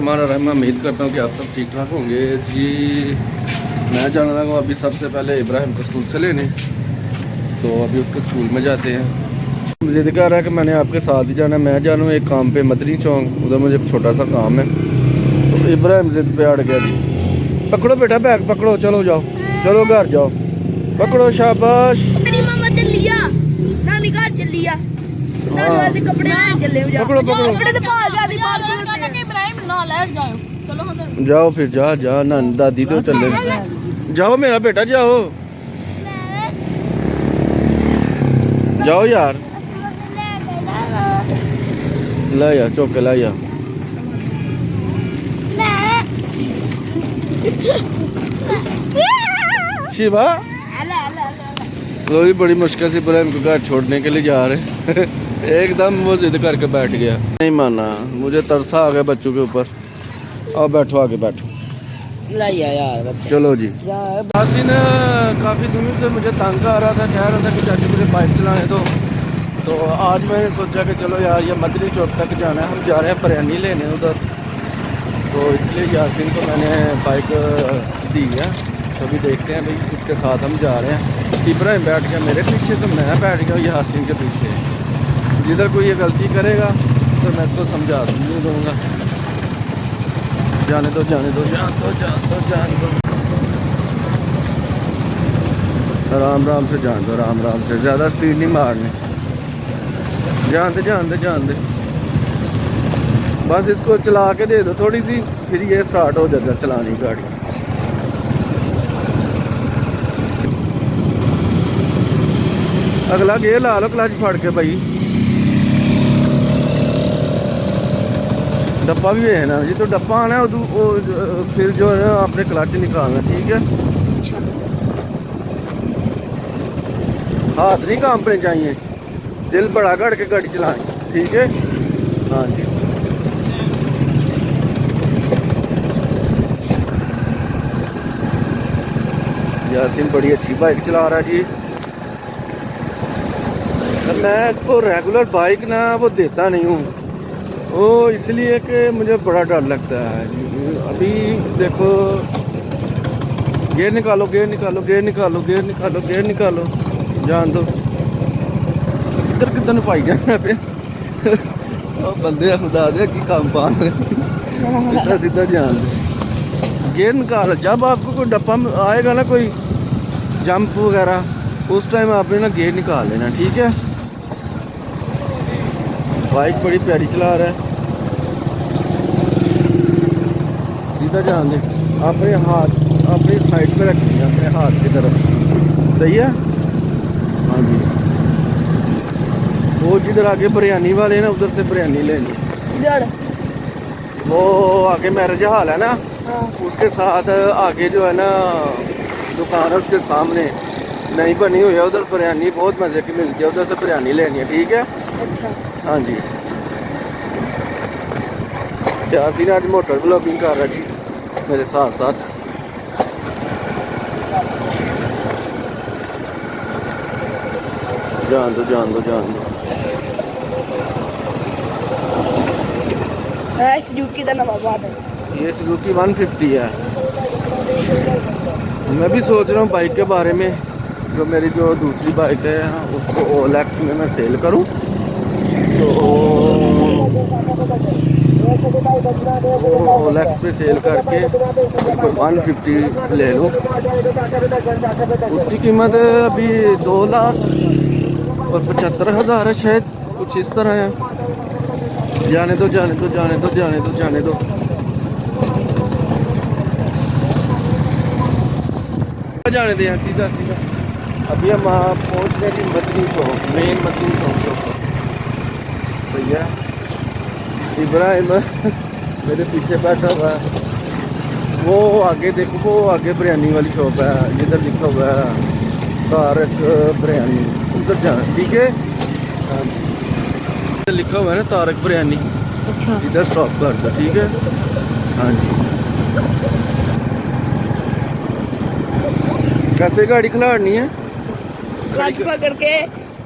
हमारा रहमा उम्मीद करता हूँ कि आप सब ठीक ठाक होंगे जी। मैं जाना लगा अभी सबसे पहले इब्राहिम को स्कूल से लेने, तो अभी उसके स्कूल में जाते हैं। जिद कर रहा है कि मैंने आपके साथ ही जाना। मैं जानूँ एक काम पे मदनी चौक, उधर मुझे छोटा सा काम है। तो इब्राहिम जिद पे अड़ गया जी। पकड़ो बेटा बैग पकड़ो, चलो जाओ, चलो घर जाओ, पकड़ो शाबाश। तेरी मामा चल लिया, नानी घर चल लिया, दादी कपड़े चले जाओ, पकड़ो पकड़ो कपड़े तो बाहर जा दी बाहर करने के इब्राहिम ना ले जाओ। चलो हम जाओ फिर, जा जा ना दादी तो चले जाओ मेरा बेटा, जाओ जाओ यार, ला या चौके ला या। शिवा लोग बड़ी मुश्किल से इब्राहिम को घर छोड़ने के लिए जा रहे हैं। एकदम वो जिद करके बैठ गया, नहीं माना। मुझे तरसा आ गया बच्चों के ऊपर। आओ बैठो, आगे बैठो, लाइया यार बच्चा। चलो जी। यासीन काफ़ी दिनों से मुझे तंग आ रहा था, कह रहा था कि चाची मुझे बाइक चलाने दो। तो आज मैंने सोचा कि चलो यार ये मदनी चौक तक जाना है, हम जा रहे हैं बिरयानी लेने उधर। तो इसलिए यासीन को मैंने बाइक दी है। तो अभी देखते हैं भाई, उसके साथ हम जा रहे हैं। इब्राहिम बैठ गया मेरे पीछे, तो मैं बैठ गया यासीन के पीछे। जिधर कोई ये गलती करेगा तो मैं इसको समझा नहीं दूँगा। जाने दो जाने दो, जान दो जान दो जान दो, आराम आराम से जान दो, आराम आराम से, ज़्यादा स्पीड नहीं मारनी। जान दे जान दे जान दे, बस इसको चला के दे दो थोड़ी सी, फिर ये स्टार्ट हो जाएगा चलानी गाड़ी। अगला गेयर ला लो क्लच फाड़ के भाई। डब्बा भी है ना जी, तो डब्बा आना है फिर जो है आपने क्लच निकालना, ठीक है। हाथ नहीं कांपने चाहिए, दिल बड़ा कर के गाड़ी चलाएं, ठीक है। हाँ जी, यासीन बड़ी अच्छी बाइक चला रहा है जी। मैं इसको रेगुलर बाइक ना वो देता नहीं हूँ, वो इसलिए कि मुझे बड़ा डर लगता है। अभी देखो, गेयर निकालो गेयर निकालो गेयर निकालो गेयर निकालो गेयर निकालो, जान दो। किधर किधर पाई जाना पे बंदे खुदा दे कि काम पान सीधा सीधा जान दो, गेयर निकालो। जब आपको कोई डब्बा आएगा ना, कोई जंप वगैरह, उस टाइम आपने ना गेयर निकाल लेना, ठीक है। बाइक बड़ी प्यारी चला रहा है, सीधा जान दे। अपने हाथ अपनी साइड पे रखनी है, अपने हाथ की तरफ, सही है। हाँ जी, वो जिधर आगे बिरयानी वाले ना, उधर से बिरयानी लेनी। वो आगे मैरिज हॉल है ना, उसके साथ आगे जो है ना दुकान है, उसके सामने नई बनी हुई है, उधर बिरयानी बहुत मज़े की मिलती है, उधर से बिरयानी लेनी है, ठीक है। अच्छा हाँ जी, यासीन आज मोटर ब्लॉगिंग कर रहा जी मेरे साथ साथ। जान दो जान दो जान दो। सुजुकी का नवा बात है, ये सुजुकी 150 है। मैं भी सोच रहा हूँ बाइक के बारे में, जो मेरी जो दूसरी बाइक है उसको OLX में मैं सेल करूँ, तो OLX पे सेल करके 150 ले लूँ। उसकी कीमत अभी 2,75,000 है शायद, कुछ इस तरह है। जाने दो जाने दो जाने दो जाने दो जाने दो। जाने दें सीधा सीधा। अभी हम पहुँच गए जी मदनी चौक, मेन मदनी चौक। सही है, इब्राहिम मेरे पीछे बैठा हुआ है। वो आगे देखो, वो आगे बिरयानी वाली शॉप है, जिधर लिखा हुआ है तारक बिरयानी, उधर जाना, ठीक है। लिखा हुआ है ना तारक बिरयानी, अच्छा इधर स्टॉप कर दो, ठीक है। हाँ जी, कैसे गाड़ी खिलाड़नी है, क्लच पकड़ के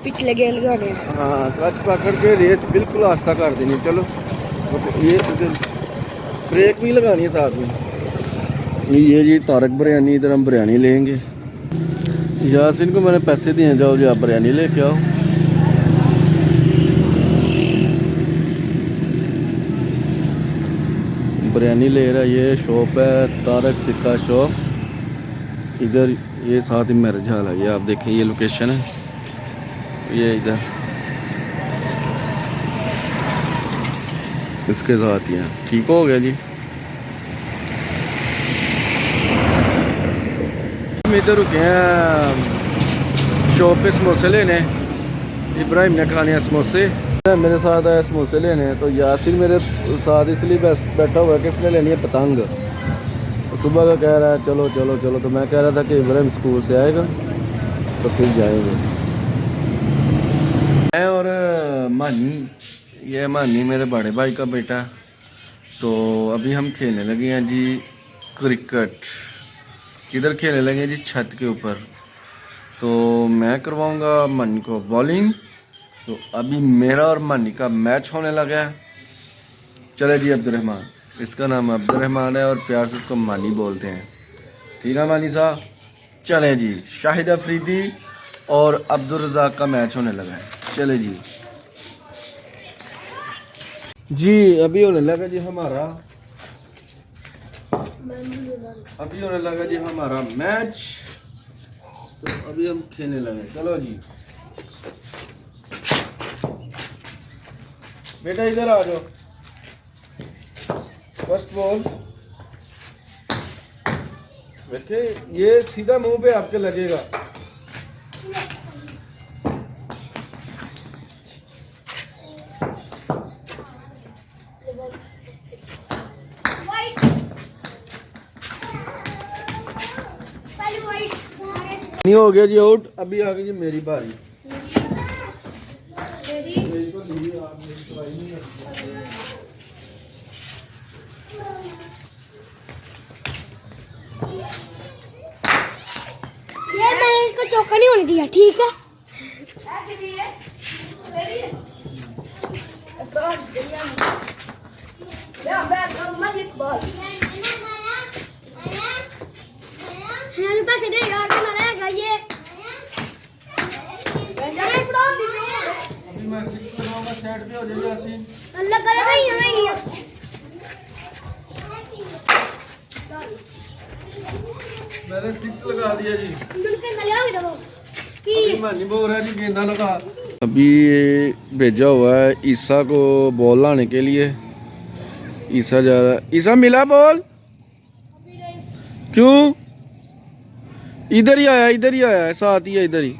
पिछले गेयर लगाने। हाँ, क्लच पकड़ के रेस बिल्कुल आस्ता कर देनी। चलो ये ब्रेक भी लगानी है साथ में। ये जी तारक बिरयानी, इधर हम बिरयानी लेंगे। यासिन को मैंने पैसे दिए, जाओ जी आप बिरयानी लेके आओ। बिरयानी ले रहा, ये शॉप है तारक टिक्का शॉप। इधर ये साथ ही मैरिज हॉल है, ये आप देखें, ये लोकेशन है, ये इधर इसके साथ ही है। ठीक हो गया जी। हम इधर रुके हैं शॉप पे समोसे लेने। इब्राहिम ने खाने हैं समोसे, मेरे साथ आया समोसे लेने। तो यासिन मेरे साथ इसलिए बैठा हुआ है कि इसने लेनी है पतंग। तो सुबह का कह रहा है चलो चलो चलो, तो मैं कह रहा था कि इब्राहिम स्कूल से आएगा तो फिर जाएंगे। मैं और मानी, ये मानी मेरे बड़े भाई का बेटा। तो अभी हम खेलने लगे हैं जी क्रिकेट। किधर खेलने लगे जी? छत के ऊपर। तो मैं करवाऊंगा मानी को बॉलिंग। तो अभी मेरा और मानी का मैच होने लगा है। चले जी अब्दुर्रहमान, इसका नाम अब्दुर्रहमान है और प्यार से इसको मानी बोलते हैं। ठीक है मानी साहब, चले जी। शाहिद अफरीदी और अब्दुल रज़ाक का मैच होने लगा है। चले जी। जी अभी होने लगा जी हमारा, अभी होने लगा जी हमारा मैच। तो अभी हम खेलने लगे। चलो जी बेटा इधर आ जाओ। फर्स्ट बॉल देखिए, ये सीधा मुंह पे आपके लगेगा। नहीं हो गया जी आउट। अभी आ गई जी मेरी बारी। ये मैंने इसको चौका नहीं होने दिया, ठीक है? अभी मैं 6 लगाऊंगा, सेट भी हो जाएगा यासीन। अल्लाह करे नहीं नहीं। मैंने 6 लगा दिया जी। कि मानी बोल रहा है जी गेंदा लगा। अभी भेजा हुआ है ईसा को बॉल लाने के लिए। ईसा जा रहा है। ईसा मिला बॉल? क्यों? इधर ही आया, इधर ही आया है, साथ ही है, इधर ही।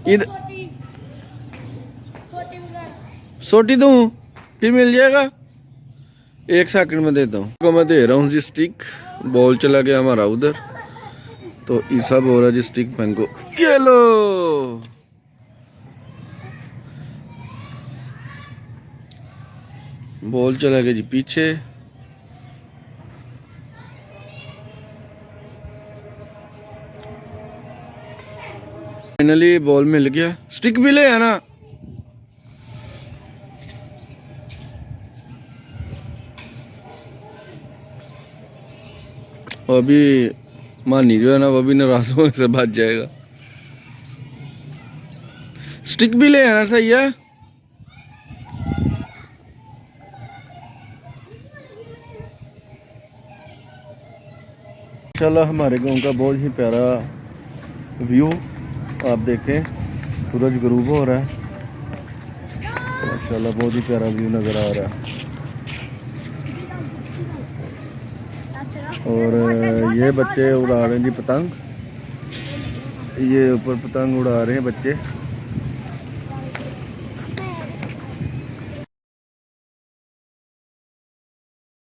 इधर सोटी दूं फिर मिल जाएगा। 1 सेकंड में देता हूँ। को मैं दे रहा हूँ जी स्टिक। बॉल चला गया हमारा उधर। तो ईसा बोल रहा जी स्टिक फेंको। ये लो, बॉल चला गया जी पीछे। फाइनली बॉल मिल गया। स्टिक भी ले आना। अभी मानी जो है ना, वो भी नाराज होने से बच जाएगा। स्टिक भी ले आना, सही है। इंशाल्लाह हमारे गांव का बहुत ही प्यारा व्यू आप देखें। सूरज गरूब हो रहा है माशाल्लाह, बहुत ही प्यारा व्यू नज़र आ रहा है। और ये बच्चे उड़ा रहे हैं जी पतंग। ये ऊपर पतंग उड़ा रहे हैं बच्चे।